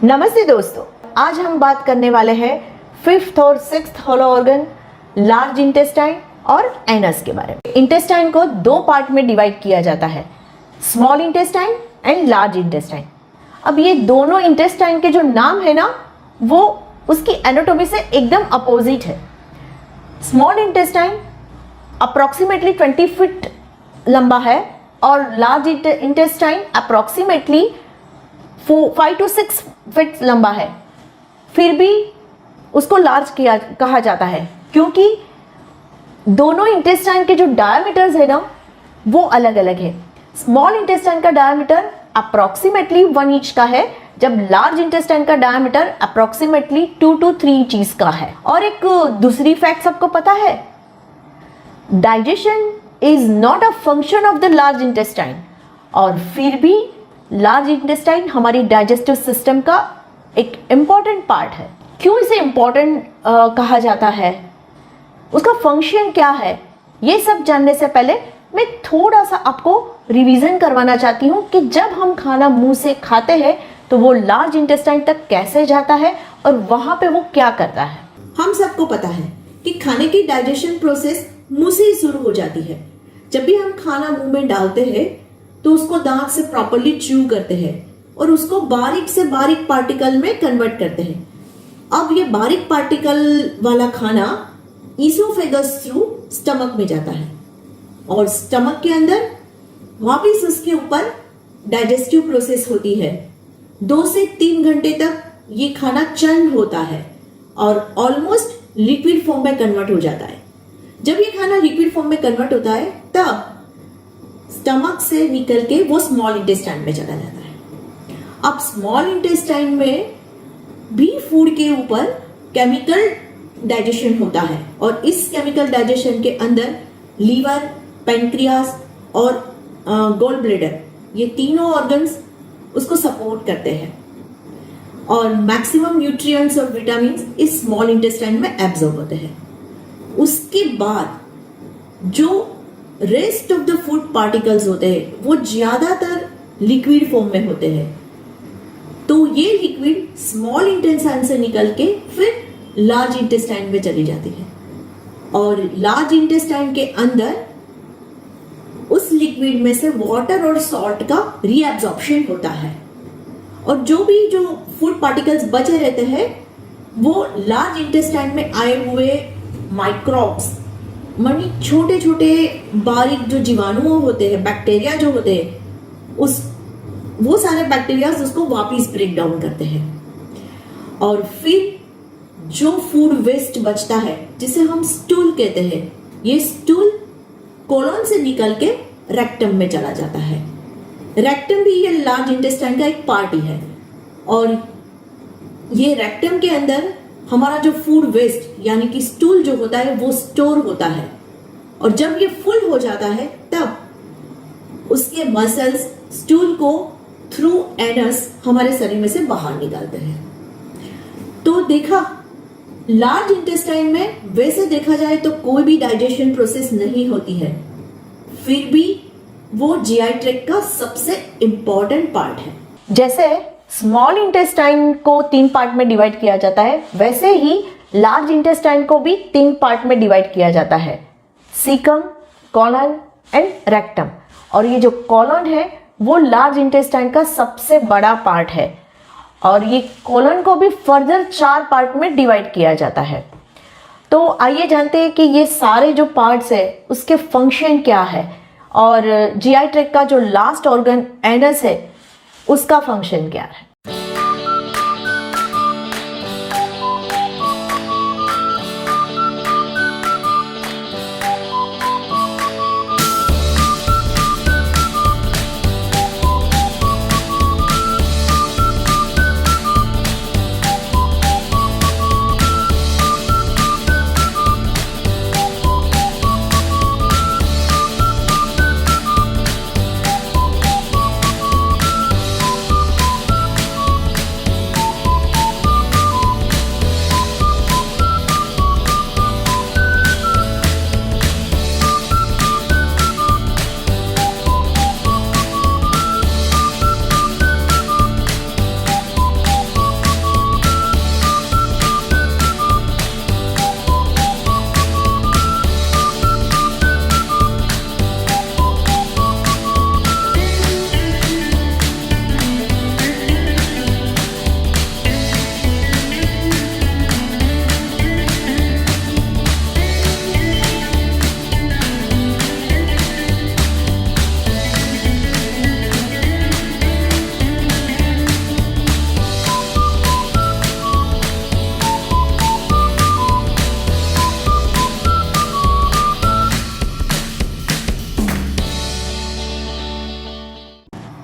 नमस्ते दोस्तों, आज हम बात करने वाले हैं फिफ्थ और sixth hollow organ, large intestine और एनस के बारे में। इंटेस्टाइन को दो पार्ट में डिवाइड किया जाता है, small intestine and large intestine. अब ये दोनों इंटेस्टाइन के जो नाम है ना, वो उसकी एनाटॉमी से एकदम अपोजिट है। स्मॉल इंटेस्टाइन अप्रॉक्सीमेटली 20 फीट लंबा है और large intestine approximately 5 to 6 feet लंबा है। फिर भी उसको लार्ज कहा जाता है क्योंकि दोनों इंटेस्टाइन के जो डायमीटर्स है ना, वो अलग अलग है। स्मॉल इंटेस्टाइन का डायमीटर अप्रॉक्सीमेटली 1 इंच का है, जब लार्ज इंटेस्टाइन का डायमीटर अप्रॉक्सीमेटली 2 to 3 इंचेस का है। और एक दूसरी फैक्ट सबको पता है, digestion is not a function of the large intestine, और फिर भी लार्ज इंटेस्टाइन हमारी डाइजेस्टिव सिस्टम का एक इम्पॉर्टेंट पार्ट है। क्यों इसे इम्पॉर्टेंट कहा जाता है, उसका फंक्शन क्या है, ये सब जानने से पहले मैं थोड़ा सा आपको रिवीजन करवाना चाहती हूँ कि जब हम खाना मुंह से खाते हैं तो वो लार्ज इंटेस्टाइन तक कैसे जाता है और वहां पे वो क्या करता है। हम सबको पता है कि खाने की डाइजेशन प्रोसेस मुंह से ही शुरू हो जाती है। जब भी हम खाना मुंह में डालते हैं तो उसको दांत से प्रॉपर्ली च्यू करते हैं और उसको बारीक से बारीक पार्टिकल में कन्वर्ट करते हैं। अब ये बारीक पार्टिकल वाला खाना ईसोफेगस थ्रू स्टमक में जाता है और स्टमक के अंदर वापिस उसके ऊपर डाइजेस्टिव प्रोसेस होती है। 2 से 3 घंटे तक ये खाना चर्न होता है और ऑलमोस्ट लिक्विड फॉर्म में कन्वर्ट हो जाता है। जब ये खाना लिक्विड फॉर्म में कन्वर्ट होता है तब स्टमक से निकल के वो स्मॉल इंटेस्टाइन में चला जाता है। अब स्मॉल इंटेस्टाइन में भी फूड के ऊपर केमिकल डाइजेशन होता है और इस केमिकल डाइजेशन के अंदर लीवर, पैंक्रियास और गॉल ब्लैडर, ये तीनों ऑर्गन्स उसको सपोर्ट करते हैं और मैक्सिमम न्यूट्रिएंट्स और विटामिन्स इस स्मॉल इंटेस्टाइन में एब्जॉर्ब होते हैं। उसके बाद जो rest of the food particles होते हैं वो ज्यादातर लिक्विड फॉर्म में होते हैं, तो ये लिक्विड स्मॉल इंटेस्टाइन से निकल के फिर लार्ज इंटेस्टाइन में चली जाती है और लार्ज इंटेस्टाइन के अंदर उस लिक्विड में से वाटर और सॉल्ट का रीअब्जॉर्प्शन होता है और जो फूड पार्टिकल्स बचे रहते हैं वो लार्ज इंटेस्टाइन में आए हुए माइक्रोब्स, मानी छोटे छोटे बारीक जो जीवाणु होते हैं, बैक्टीरिया जो होते हैं, वो सारे बैक्टीरिया उसको वापिस ब्रेक डाउन करते हैं और फिर जो फूड वेस्ट बचता है जिसे हम स्टूल कहते हैं, ये स्टूल कोलन से निकल के रेक्टम में चला जाता है। रेक्टम भी ये लार्ज इंटेस्टाइन का एक पार्ट ही है और ये रेक्टम के अंदर हमारा जो फूड वेस्ट यानी कि स्टूल जो होता है वो स्टोर होता है और जब ये फुल हो जाता है तब उसके मसल्स स्टूल को थ्रू एनस हमारे शरीर में से बाहर निकालते हैं। तो देखा, लार्ज इंटेस्टाइन में वैसे देखा जाए तो कोई भी डाइजेशन प्रोसेस नहीं होती है, फिर भी वो जीआई ट्रैक्ट का सबसे इंपॉर्टेंट पार्ट है। जैसे स्मॉल इंटेस्टाइन को 3 पार्ट में डिवाइड किया जाता है, वैसे ही लार्ज इंटेस्टाइन को भी 3 पार्ट में डिवाइड किया जाता है, सीकम, कोलन एंड रेक्टम। और ये जो कोलन है वो लार्ज इंटेस्टाइन का सबसे बड़ा पार्ट है और ये कोलन को भी फर्दर 4 पार्ट में डिवाइड किया जाता है। तो आइए जानते हैं कि ये सारे जो पार्ट्स है उसके फंक्शन क्या है और जीआई ट्रैक्ट का जो लास्ट ऑर्गन एनस है उसका फंक्शन क्या है।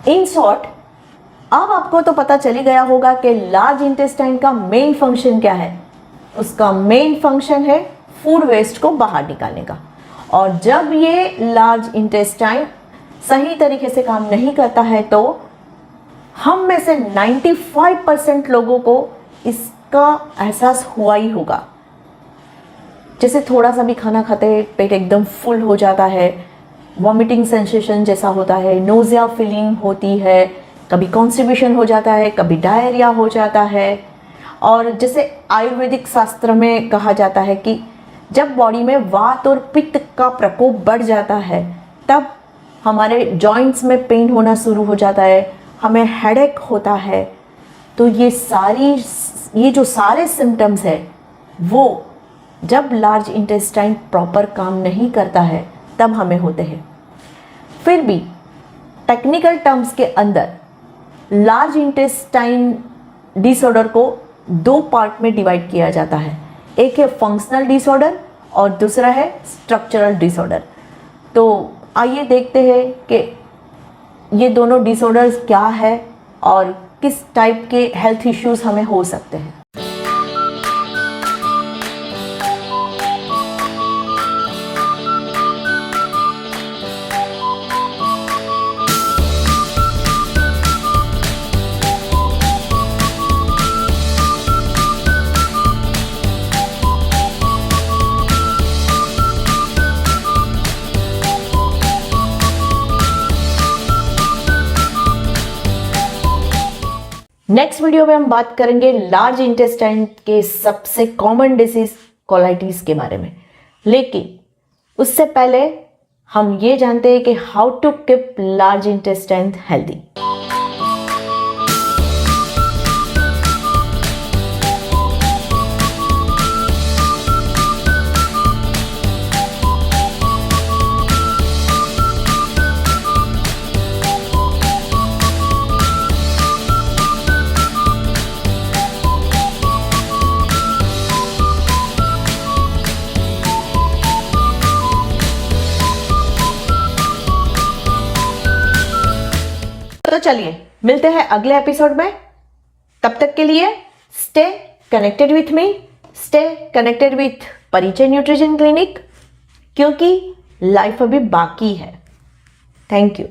इन शॉर्ट, अब आपको तो पता चली गया होगा कि लार्ज इंटेस्टाइन का मेन फंक्शन क्या है। उसका मेन फंक्शन है फूड वेस्ट को बाहर निकालने का। और जब ये लार्ज इंटेस्टाइन सही तरीके से काम नहीं करता है तो हम में से 95% लोगों को इसका एहसास हुआ ही होगा। जैसे थोड़ा सा भी खाना खाते पेट एकदम फुल हो जाता है, वॉमिटिंग सेंसेशन जैसा होता है, नोजिया फीलिंग होती है, कभी कॉन्स्टिपेशन हो जाता है, कभी डायरिया हो जाता है। और जैसे आयुर्वेदिक शास्त्र में कहा जाता है कि जब बॉडी में वात और पित्त का प्रकोप बढ़ जाता है तब हमारे जॉइंट्स में पेन होना शुरू हो जाता है, हमें हेडेक होता है। तो ये जो सारे सिम्टम्स है वो जब लार्ज इंटेस्टाइन प्रॉपर काम नहीं करता है तब हमें होते हैं। फिर भी टेक्निकल टर्म्स के अंदर लार्ज इंटेस्टाइन डिसऑर्डर को 2 पार्ट में डिवाइड किया जाता है। एक है फंक्शनल डिसऑर्डर और दूसरा है स्ट्रक्चरल डिसऑर्डर। तो आइए देखते हैं कि ये दोनों डिसऑर्डर्स क्या है और किस टाइप के हेल्थ इश्यूज हमें हो सकते हैं। नेक्स्ट वीडियो में हम बात करेंगे लार्ज इंटेस्टाइन के सबसे कॉमन डिसीज कोलाइटिस के बारे में। लेकिन उससे पहले हम ये जानते हैं कि how to keep large intestine healthy. तो चलिए मिलते हैं अगले एपिसोड में। तब तक के लिए stay connected with me, stay connected with परिचय न्यूट्रिशन क्लिनिक, क्योंकि लाइफ अभी बाकी है। Thank you.